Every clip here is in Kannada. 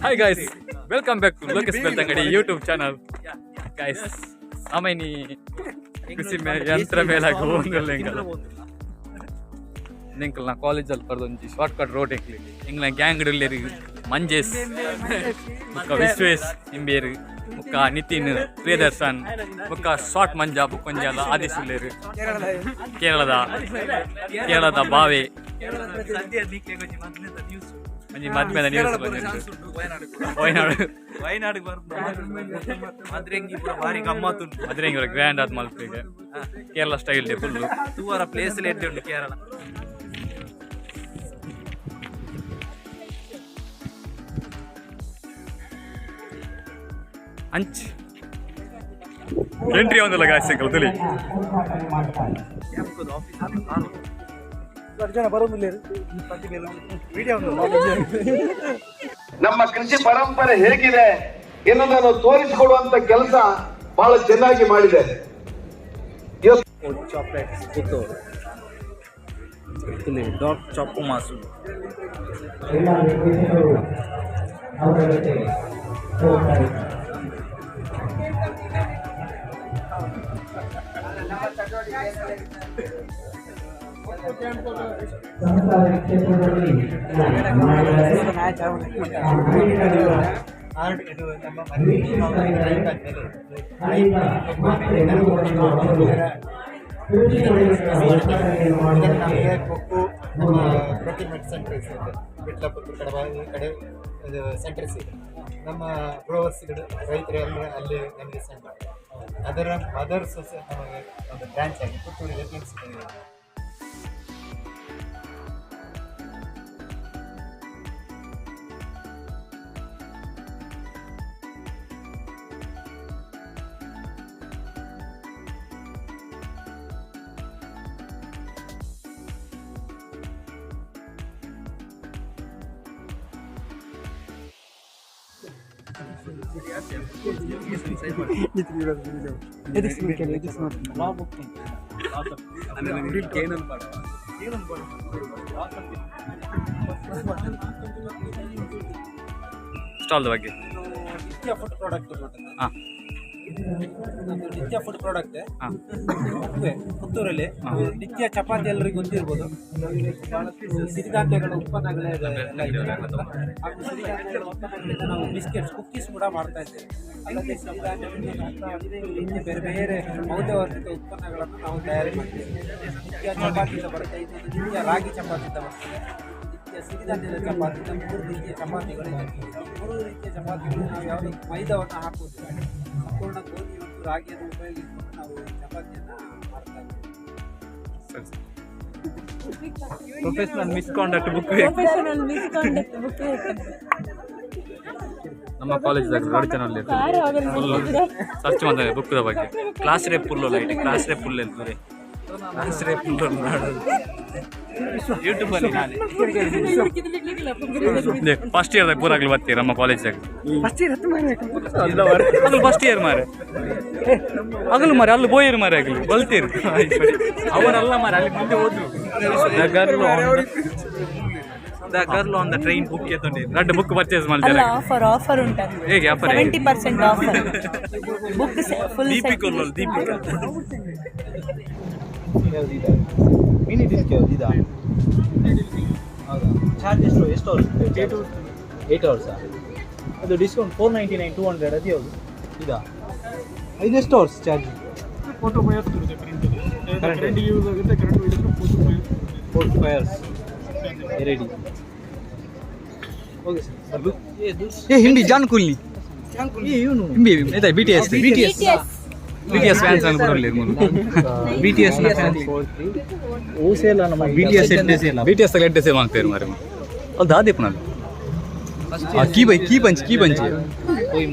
Hi guys, welcome back to Lucas Beltangadi YouTube channel. Guys, ini Krishi Yantra Mela Ninkle na college al pardonji shortcut road ekli ingla gang idulleri manjes mukka Vishwesh imberu mukka Nitin Priyadarsan mukka short manja konjala adisuleru Kerala Bave ಮಂಜಿ ಮದ್ಮೇಲೆ ನ್ಯೂಸ್ ವಯನಾಡು ಮದ್ರೆಂಗಿ ಭಾರಿ ಗಮ್ಮತ್ತು ಮದ್ರೆಂಗಿ ಗ್ರ್ಯಾಂಡ್ ಆದ ಮಲ್ಪಿಗೆ ಕೇರಳ ಸ್ಟೈಲ್ ಡೆ ಫುಲ್ ತೂವರ ಪ್ಲೇಸ್ ಲೆಡ್ಡೆ ಉಂಟು ಕೇರಳ ಅಂಚ್ ಎಂಟ್ರಿ ಒಂದಲ್ಲ ಗಾಯ್ಸ್ ಅಂಕಲ್ ತುಲಿ ನಮ್ಮ ಕೃಷಿ ಪರಂಪರೆ ಹೇಗಿದೆ ಎನ್ನುವುದನ್ನು ತೋರಿಸಿಕೊಡುವಂತ ಕೆಲಸ ಬಹಳ ಚೆನ್ನಾಗಿ ಮಾಡಿದೆ. ಚಾಕ್ಲೇಟ್ಸ್ ಪುತ್ತೂರ್ ಇಲ್ಲಿ ಡಾರ್ಕ್ ಚಾಕು ಮಾಸು ಪ್ರತಿ ಮೆಟ್ ಸೆಂಟರ್ಸ್ ಇದೆ ಬಿಟ್ಲ ಪುತ್ತೂರು ಕಡೆ ಸೆಂಟರ್ಸ್ ಇದೆ ನಮ್ಮ ಗ್ರೋವರ್ಸ್ಗಳು ರೈತರು ಅಲ್ಲಿ ನಮಗೆ ಸೆಂಡ್ ಅದರ ಮದರ್ ಸೊಸೆ ನಮಗೆ ಒಂದು ಬ್ರಾಂಚ್ ಆಗಿ ಪುತ್ತೂರಿಗೆ ತಿಳಿಸಿದ್ದೇವೆ. ಸ್ಟಾಲ್ ಬಗ್ಗೆ ನಿತ್ಯ ಫುಡ್ ಪ್ರಾಡಕ್ಟ್ ನಿತ್ಯ ಫುಡ್ ಪ್ರಾಡಕ್ಟ್ ಪುತ್ತೂರಲ್ಲಿ ನಿತ್ಯ ಚಪಾತಿ ಎಲ್ಲರಿಗೂ ಗೊತ್ತಿರ್ಬೋದು. ಸಿರಿಧಾನ್ಯಗಳ ಉತ್ಪನ್ನಗಳೆಲ್ಲ ಹಾಗೂ ಸಿರಿಧಾನ್ಯಗಳ ಉತ್ಪನ್ನಗಳಿಂದ ನಾವು ಬಿಸ್ಕೆಟ್ಸ್ ಕುಕ್ಕೀಸ್ ಕೂಡ ಮಾಡ್ತಾ ಇದ್ದೇವೆ. ಅಲ್ಲದೆ ಸಿರಿಧಾನ್ಯಗಳಿಂದ ಬೇರೆ ಬೇರೆ ಮೌಲ್ಯವರ್ಧಿತ ಉತ್ಪನ್ನಗಳನ್ನು ನಾವು ತಯಾರಿ ಮಾಡ್ತೇವೆ. ನಿತ್ಯ ಚಪಾತಿಯಿಂದ ಬರುತ್ತೆ, ಇದು ನಿತ್ಯ ರಾಗಿ ಚಪಾತಿಯಿಂದ ಬರ್ತದೆ, ನಿತ್ಯ ಸಿರಿಧಾನ್ಯದ ಚಪಾತಿಯಿಂದ 3 ರೀತಿಯ ಚಪಾತಿಗಳಿದೆ. 3 ರೀತಿಯ ಚಪಾತಿಗಳು ನಾವು ಯಾವುದೋ ಮೈದಾವನ್ನು ಹಾಕುವುದಿಲ್ಲ, ಸಂಪೂರ್ಣ ಗೋಧಿ ಮತ್ತು ರಾಗಿಯನ್ನು ಉಪಯೋಗಿಸಿಕೊಂಡು ನಾವು ಚಪಾತಿಯನ್ನು ಮಾಡ್ತಾ ಇದ್ದೇವೆ. ಪ್ರೊಫೆಷನಲ್ ಮಿಸ್ಕಾಂಡಕ್ಟ್ ಬುಕ್ ನಮ್ಮ ಕಾಲೇಜ್ದಾಗ ರೋಡ್ ಚಾನಲ್ ಸರ್ಚ್ ಮಾಡ್ತಾರೆ ಬುಕ್ದ ಬಗ್ಗೆ. Class rape full light class rape full ಇರ್ತದೆ. ಕ್ಲಾಸ್ ರೇಪ್ ಫುಲ್ ಯೂಟ್ಯೂಬಲ್ಲಿ ಫಸ್ಟ್ ಇಯರ್ದಾಗ ಪೂರಾಗ್ಲಿ ಬರ್ತೀವಿ ನಮ್ಮ ಕಾಲೇಜ್ದಾಗ. ಅದು ಫಸ್ಟ್ ಇಯರ್ ಮಾರೆ ಆಗಲು ಮಾರೆ ಅಲ್ಲಿ ಬೋಯರ್ ಮಾರೆ ಆಗಲಿ ಬಲ್ತೀರಿ ಅವರಲ್ಲ ಮಾರೆ ಅಲ್ಲಿ ಮುಂದೆ ಹೋದ್ರು. Girl on the train book red book purchase ಮಾಡಿದ್ದಾರೆ. ಆಫರ್ ಉಂಟು. ಹೇಗೆ offer? 70% offer. Book full Deepika mini disc ಇದಾ? ಹೌದಾ? ಚಾರ್ಜ್ ಎಷ್ಟು ಅವರ್ಸ್? 8 ಅವರ್ಸಾ? ಅದು ಡಿಸ್ಕೌಂಟ್ 499 200 ಅದು ಯಾವುದು ಇದಾ? ಇದು ಎಷ್ಟು ಅವರ್ಸ್ ಚಾರ್ಜ್? ಫೋಟೋ 5 ಅವರ್ಸ್ ಇರುತ್ತೆ ಕರೆಂಟ್ ಯೂಸ್ ಆಗುತ್ತೆ. ಕರೆಂಟ್ ಹೋಗಿದ್ರೆ 4 ಅವರ್ಸ್ ರೆಡಿ. Okay sir. ಏ ಹಿಂಡಿ ಜಾನ್ ಕುಲ್ನಿ ಇವನು ಹಿಂಡಿ ಇದೆ BTS ಫ್ಯಾನ್ಸ್ ಅಂತ ಬರಲಿ BTS ನ ಫ್ಯಾನ್ಸ್ ಓಸೆಲ್ಲ ನಮ್ಮ BTS ಎಡ್ಡೆ ಸೇಲ್ ಮಾಡ್ತಾರೆ ಮಾರೆ ಅದು ದಾದೀಪ್ ನಾನು ಕೀ ಬಂಚ್ ಹೋಯ್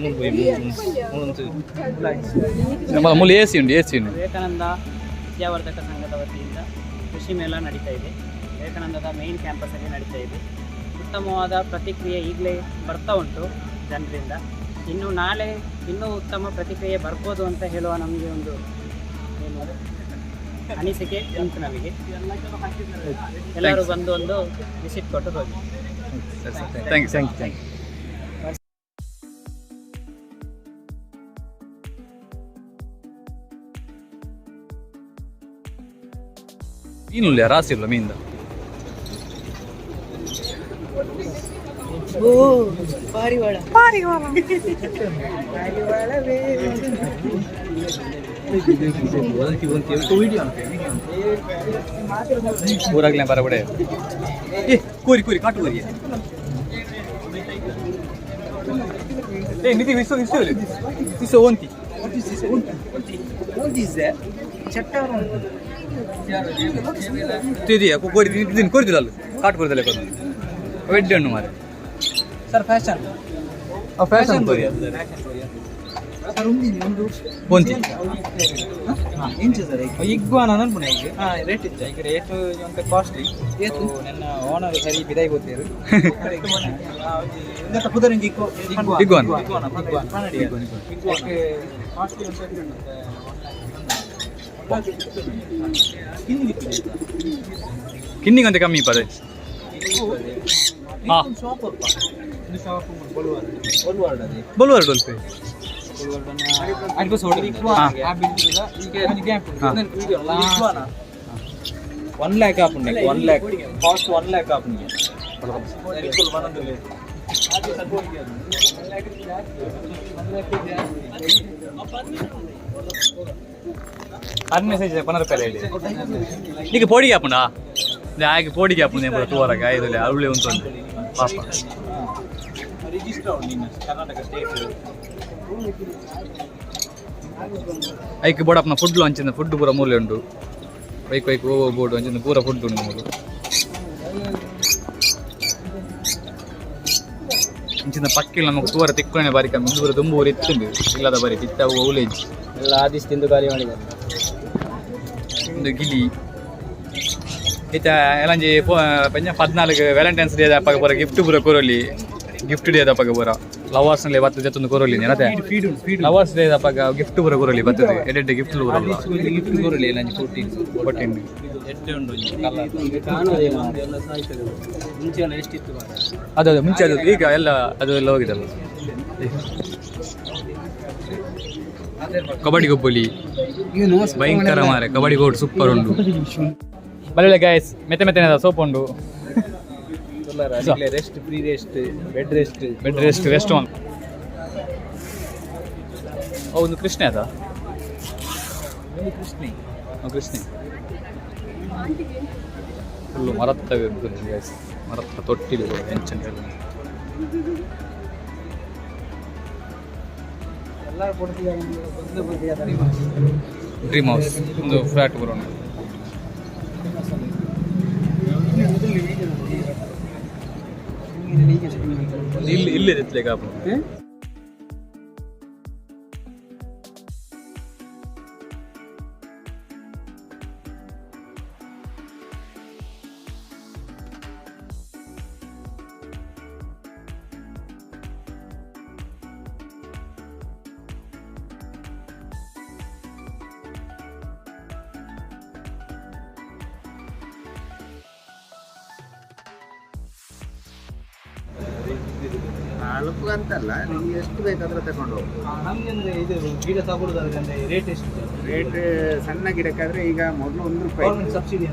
ನಮ್ಮ ಮೂಲ AC ಉಂಟು. ವಿವೇಕಾನಂದ ವಿದ್ಯಾವರ್ಧಕ ಸಂಘದ ವತಿಯಿಂದ ಕೃಷಿ ಮೇಳ ನಡೀತಾ ಇದೆ. ವಿವೇಕಾನಂದದ ಮೇನ್ ಕ್ಯಾಂಪಸಲ್ಲಿ ನಡೀತಾ ಇದೆ. ಉತ್ತಮವಾದ ಪ್ರತಿಕ್ರಿಯೆ ಈಗಲೇ ಬರ್ತಾ ಉಂಟು ಜನರಿಂದ. ಇನ್ನು ನಾಳೆ ಇನ್ನೂ ಉತ್ತಮ ಪ್ರತಿಕ್ರಿಯೆ ಬರ್ಬೋದು ಅಂತ ಹೇಳುವ ನಮಗೆ ಒಂದು ಅನಿಸಿಕೆ ಉಂಟು ನಮಗೆ. ಎಲ್ಲರೂ ಬಂದು ಒಂದು ವಿಸಿಟ್ ಕೊಟ್ಟು ಹೋಗಿ. Thank you. ಮೀನುಲ್ಲ ರಾಸಿ ಇಲ್ಲ ಮೀನಿಂದ. ಊರಾಗ್ಲೇ ಬರಬಡೆ ಕೂರಿ ಕೂರಿ ಕಾಟು ಕೂರಿ ನಿಧಿ ವಿಶ್ವ ವಿಶ್ವ ವಿಶ್ವ ಓಂತಿ ಕೊರಿದಿಲ್ಲ ಅಲ್ಲ ಕಾಟು ಕೊರಿದಲ್ಲ ವೆಡ್ ಹಣ್ಣು ಮಾರೆ ಸರ್ ಫ್ಯಾಷನ್ ಫ್ಯಾಷನ್ ಕೊರಿ ಸರ್ ಒಂದು ಓಂತಿ ಇಂಚು ಸರ್ ಇಗ್ವಾನ ಅನ್ಪುಣ ಈಗ ರೇಟ್ ಇತ್ತು ಈಗ ರೇಟ್ ಅಂತ ಕಾಸ್ಟ್ಲಿ ನನ್ನ ಓನರ್ ಸರಿ ಬಿದಾಯಿ ಗೊತ್ತೇರು ಪುದರಿಂಜಿ ಇಗ್ವಾನ್ ಕಿನ್ನಿಗಂತ ಕಮ್ಮಿ ಪದ ಬೊಲ್ವಾರ್ಡ್ ಅಲ್ಪೆ 1 lakh ಆಪುಂಡೆ 1 lakh ಕಾಸ್ಟ್ 1 lakh ಆಪುಂಡೆ ಅದು ಮೆಸೇಜ್ 15 ರೂಪಾಯಿ ಹೇಳಿ ಈಗ ಪೋಡಿಗೆ ಹಾಪುಂಡ ಹಾಗೆ ಪೋಡಿಗೆ ಹಾಪುಂಡೆ ಎಂಬುದು ತೂವರಾಗ ಇದರಲ್ಲಿ ಅವಳೆ ಒಂದು ಪಾಪ ರಿಜಿಸ್ಟರ್ ಉಂಟು ಕರ್ನಾಟಕ ಸ್ಟೇಟ್ ಐಕ್ ಬೋಡಪ್ಪನ ಫುಡ್ ಅಂಚಿನ ಫುಡ್ ಪೂರ ಮೂಲೆ ಉಂಟು ಬೈಕ್ ಬೈಕ್ ಓ ಬೋರ್ಡು ಅಂಚಿನ ಪೂರ ಫುಡ್ ಉಂಟು ಮೂರು ಇಂಚಿನ ಪಕ್ಕಿಲ್ಲ ನಮಗೆ ತೂರ ತಿಕ್ಕೊಂಡೆ ಬಾರಿ ಕಮ್ಮಿ ದೂರ ತುಂಬ ಊರು ಇತ್ತುಂಡು ಇಲ್ಲದ ಬಾರಿ ಬಿತ್ತ ಓಲೇಜ್ ಎಲ್ಲ ಆದಿಸ್ ತಿಂದು ಖಾಲಿ ಮಾಡಿದ್ದಾರೆ. ಒಂದು ಗಿಲಿ ಈತ ಎಲ್ಲಂಜಿ 14 ವ್ಯಾಲೆಂಟೈನ್ಸ್ ಡೇ ಅಪ್ಪಾಗ ಬರೋ ಗಿಫ್ಟ್ ಪೂರ ಕೊರಲಿ ಗಿಫ್ಟ್ ಡೇ ಅಪ್ಪಾಗ ಬರೋ ಲವರ್ಸ್ ನಲ್ಲಿ ಬರ್ತದೆ ಜೊತ್ತೊಂದು ಕೊರಲಿ ನೆನತೆ ಲವರ್ಸ್ ಡೇ ಅಪ್ಪಾಗ ಗಿಫ್ಟ್ ಪೂರ ಕೊರಲಿ ಬರ್ತದೆ ಎಡೆಡ್ಡೆ ಗಿಫ್ಟ್ ಗಿಫ್ಟ್ ಕೊರಲಿ ಇಲ್ಲ 14 ಎಡ್ಡೆ ಉಂಟು ಕಾಣೋದಿಲ್ಲ ಎಲ್ಲ ಸಾಯ್ತದೆ ಮುಂಚೆ ಎಲ್ಲ ಎಷ್ಟಿತ್ತು ಅದು ಮುಂಚೆ ಅದು ಈಗ ಎಲ್ಲ ಅದು ಎಲ್ಲ ಹೋಗಿದಲ್ಲ ಕಬಡ್ಡಿ ಗೊಬ್ಬಲಿ ಭಯಂಕರ ಮಾರೆ ಕಬಡ್ಡಿ ಗೋಡ್ ಸೂಪರ್ ಉಂಟು ಬರಲ್ಲ ಗಾಯ್ಸ್ ಮೆತ್ತೆ ಮೆತ್ತೆ ಸೋಪ್ ಉಂಟು rest free rest bed rest rest ಒಂದು ಒಂದು ಕೃಷ್ಣ ಅದ ಕೃಷ್ಣ ಫುಲ್ಲು ಮರತ್ತ ಗಾಯ್ಸ್ ಮರತ್ತ ತೊಟ್ಟಿಲು ಟೆನ್ಷನ್ ಡ್ರೀಮ್ ಹೌಸ್ ಒಂದು ಫ್ಲಾಟ್ ಬರೋಣ ಇಲ್ಲಿ ಇರ್ತಲೆ ಕಾಪು ನಾಲ್ಕು ಅಂತಲ್ಲ ನಿಮ್ಗೆ ಎಷ್ಟು ಬೇಕಾದ್ರೆ ತಗೊಂಡು ಹೋಗಿ. ನಮ್ಗೆ ಅಂದ್ರೆ ಇದು ಗಿಡ ತಗೊಳ್ಳೋದಾದ್ರೆ ರೇಟ್ ಎಷ್ಟು ರೇಟ್ ಸಣ್ಣ ಗಿಡಕ್ಕಾದ್ರೆ ಈಗ ಮೊದಲು 1 ರೂಪಾಯಿ ಗೌರ್ಮೆಂಟ್ ಸಬ್ಸಿಡಿ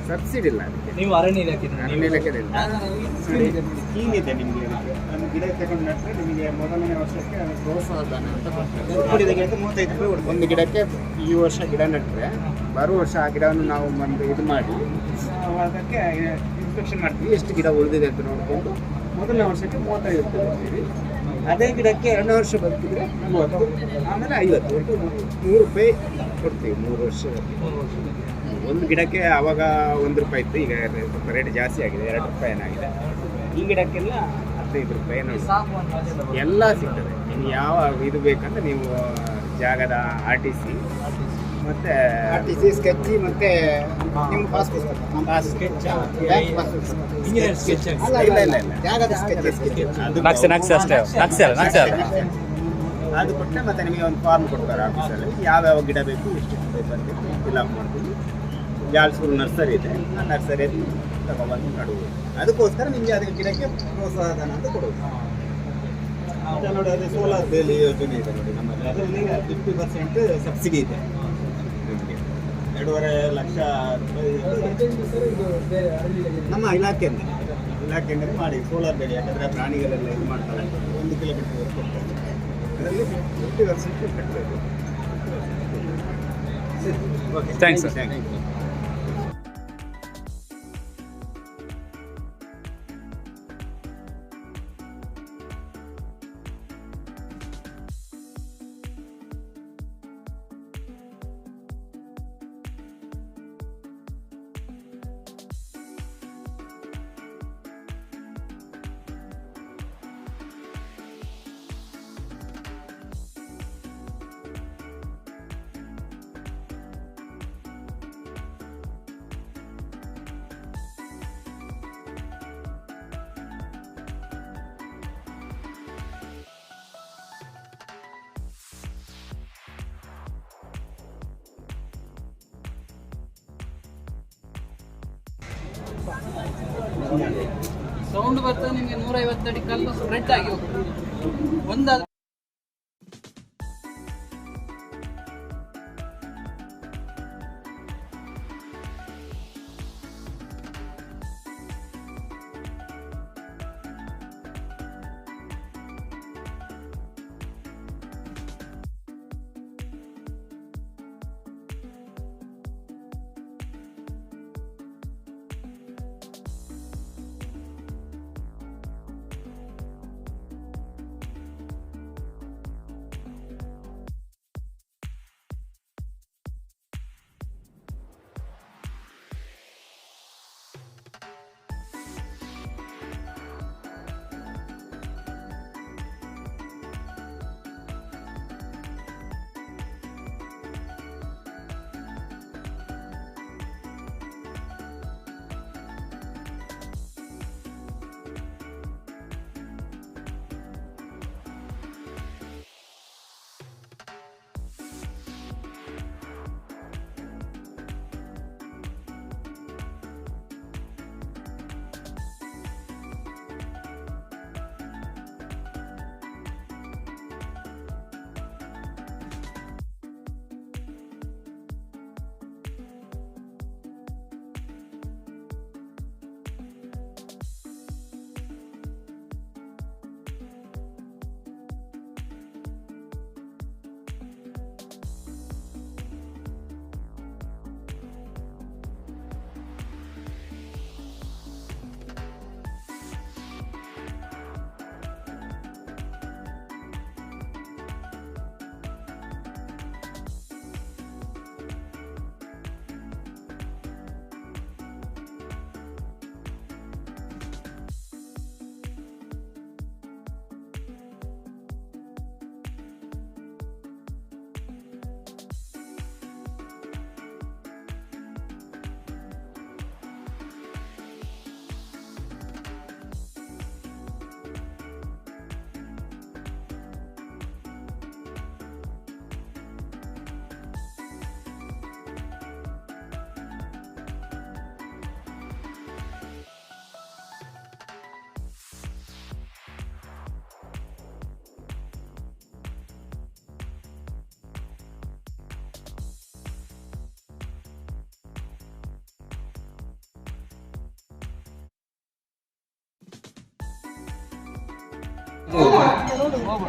ಸಬ್ಸಿಡಿ ಇಲ್ಲ ಅದಕ್ಕೆ ನೀವು ಅರಣ್ಯ ಇಲಾಖೆ ಲೆಕ್ಕದಿಂದ ಹೀಗಿದೆ ನಿಮಗೆ ನಮ್ಮ ಗಿಡ ತಗೊಂಡು ನಟ್ಟರೆ ನಿಮಗೆ ಮೊದಲನೇ ವರ್ಷಕ್ಕೆ ಪ್ರೋತ್ಸಾಹ ಧನ ಅಂತ ಕೊಡ್ತೇವೆ 35 ರೂಪಾಯಿ ಕೊಡ್ತೇವೆ ಒಂದು ಗಿಡಕ್ಕೆ. ಈ ವರ್ಷ ಗಿಡ ನಟ್ಟರೆ ಬರುವ ವರ್ಷ ಆ ಗಿಡವನ್ನು ನಾವು ಒಂದು ಇದು ಮಾಡಿ ಅದಕ್ಕೆ ಇನ್ಸ್ಪೆಕ್ಷನ್ ಮಾಡ್ತೀವಿ ಎಷ್ಟು ಗಿಡ ಉಳಿದಿದೆ ಅಂತ ನೋಡಿಕೊಂಡು ಮೊದಲನೇ ವರ್ಷಕ್ಕೆ 35 ರೂಪಾಯಿ ಕೊಡ್ತೀವಿ. ಅದೇ ಗಿಡಕ್ಕೆ 2ನೇ ವರ್ಷ ಬದುಕಿದ್ರೆ 30, ಆಮೇಲೆ 50, ಒಟ್ಟು 3 ರೂಪಾಯಿ ಕೊಡ್ತೀವಿ 3 ವರ್ಷ. ಒಂದು ಗಿಡಕ್ಕೆ ಆವಾಗ 1 ರೂಪಾಯಿ ಇತ್ತು, ಈಗ ಸ್ವಲ್ಪ ರೇಟ್ ಜಾಸ್ತಿ ಆಗಿದೆ, 2 ರೂಪಾಯಿ ಏನಾಗಿದೆ. ಈ ಗಿಡಕ್ಕೆಲ್ಲ 15 ರೂಪಾಯಿ ಎಲ್ಲ ಸಿಗ್ತದೆ. ನಿಮ್ಗೆ ಯಾವ ಇದು ಬೇಕಂದ್ರೆ ನೀವು ಜಾಗದ RTC ಮತ್ತೆ RTC ಸ್ಕೆಚ್ ಮತ್ತೆ ನಿಮ್ಮ ಪಾಸ್ ಸ್ಕೆಚ್ ಇಲ್ಲ ಜಾಗದ ಸ್ಕೆಚ್ ನಕ್ಷೆ ಅಷ್ಟೇ ಅದು ಕೊಟ್ಟರೆ ಮತ್ತೆ ನಿಮಗೆ ಒಂದು ಫಾರ್ಮ್ ಕೊಡ್ತಾರೆ ಆಫೀಸಲ್ಲಿ, ಯಾವ್ಯಾವ ಗಿಡ ಬೇಕು ಎಷ್ಟು ಬೇಕು ಅಂತ ಫಿಲ್ಅಪ್ ಮಾಡ್ತೀವಿ. ಜಾಲ್ಸೂರು ನರ್ಸರಿ ಇದೆ, ಆ ನರ್ಸರಿಯಲ್ಲಿ ತಗೊಂಡ್ಬಂದು ನಡುವುದು. ಅದಕ್ಕೋಸ್ಕರ ನಿಮಗೆ ಅದಕ್ಕೆ ಗಿಡಕ್ಕೆ ಪ್ರೋತ್ಸಾಹ ಧನ ಅಂತ ಕೊಡೋದು. ನೋಡಿ, ಅದೇ ಸೋಲಾರ್ ಬೇಲಿ ಯೋಜನೆ ಇದೆ ನೋಡಿ ನಮ್ಮಲ್ಲಿ, ಅದರಲ್ಲಿ 50% ಸಬ್ಸಿಡಿ ಇದೆ ನಿಮಗೆ. 2.5 ಲಕ್ಷ ರೂಪಾಯಿ ನಮ್ಮ ಇಲಾಖೆಯಿಂದ ಮಾಡಿ ಸೋಲಾರ್ ಬೇರೆ, ಯಾಕಂದರೆ ಪ್ರಾಣಿಗಳೆಲ್ಲ ಇದು ಮಾಡ್ತಾರೆ, 1 ಕಿಲೋಮೀಟರ್ ಕೊಡ್ತಾರೆ, ಅದರಲ್ಲಿ 50 ವರ್ಷಕ್ಕೆ ಕಟ್ಟಬೇಕು. Okay, thanks sir. Thank you. Sound ಬರ್ತದೆ ನಿಮಗೆ 150 ಅಡಿ ಕಲ್ಲು ಸ್ಪ್ರೆಡ್ ಆಗಿ ಹೋಗ್ತದೆ ಒಂದಾದ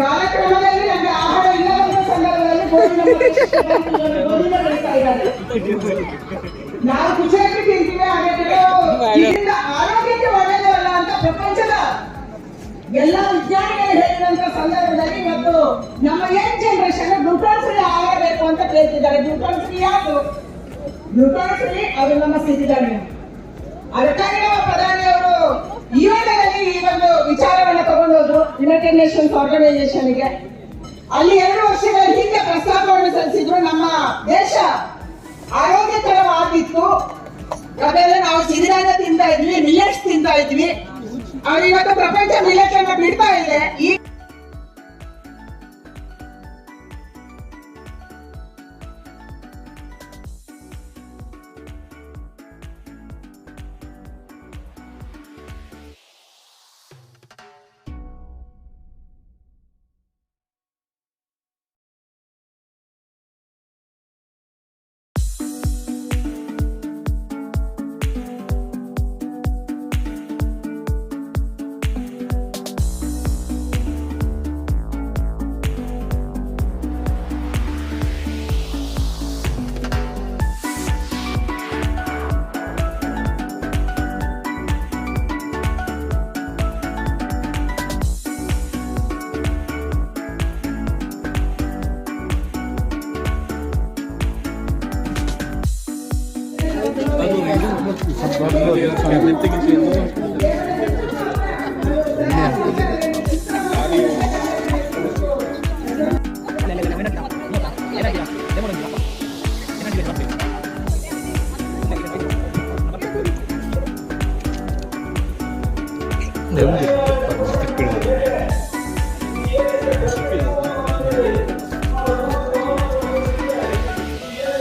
ಕಾಲಕ್ರಮದಲ್ಲಿ ನಮಗೆ ಆಹಾರ ಇಲ್ಲದ ಸಂದರ್ಭದಲ್ಲಿ ಗೋಧಿನ ಬೆಳೀತಾ ಇದ್ದಾರೆ. ನಾವು ಖುಷಿಯಾಗಿ ತಿಂತೀವಿ, ಇದರಿಂದ ಆರೋಗ್ಯಕ್ಕೆ ಒಳ್ಳೆಯದು ಅಲ್ಲ ಅಂತ ಪ್ರಪಂಚದ ಎಲ್ಲ ವಿಜ್ಞಾನಿಗಳು ಹೇಳಿದಂತ ಸಂದರ್ಭದಲ್ಲಿ ಇವತ್ತು ನಮ್ಮ ಯಂಗ್ ಜನರೇಷನ್ ಗ್ಲೂಟನ್ ಫ್ರೀ ಆಹಾರ ಬೇಕು ಅಂತ ಕೇಳ್ತಿದ್ದಾರೆ. ಗ್ಲೂಟನ್ ಫ್ರೀ ಯಾವುದು? ಗ್ಲೂಟನ್ ಫ್ರೀ ಅದು ನಮ್ಮ ಸಿರಿಧಾನ್ಯ. ಅದಕ್ಕಾಗಿ ನಮ್ಮ ಪ್ರಧಾನಿಯವರು ಯುಎನ್ನಲ್ಲಿ ಈ ಒಂದು ವಿಚಾರವನ್ನು ತಗೊಂಡೋದ್ರು ಯುನೈಟೆಡ್ ನೇಷನ್ಸ್ ಆರ್ಗನೈಸೇಷನ್ಗೆ. ಅಲ್ಲಿ 2 ವರ್ಷಗಳ ಹಿಂದೆ ಪ್ರಸ್ತಾಪವನ್ನು ಸಲ್ಲಿಸಿದ್ರು. ನಮ್ಮ ದೇಶ ಆರೋಗ್ಯಕರವಾಗಿತ್ತು, ಅದೆಲ್ಲ ನಾವು ಸಿರಿಧಾನ್ಯ ತಿಂತಾ ಇದ್ವಿ, ಮಿಲೆಟ್ಸ್ ತಿಂತಾ ಇದ್ವಿ. ಅವ್ರು ಇವತ್ತು ಪ್ರಪಂಚ ಮಿಲೆಟ್ ಅನ್ನ ಬಿಡ್ತಾ ಇದೆ. ಈ ಮೆತ್ತಗೆ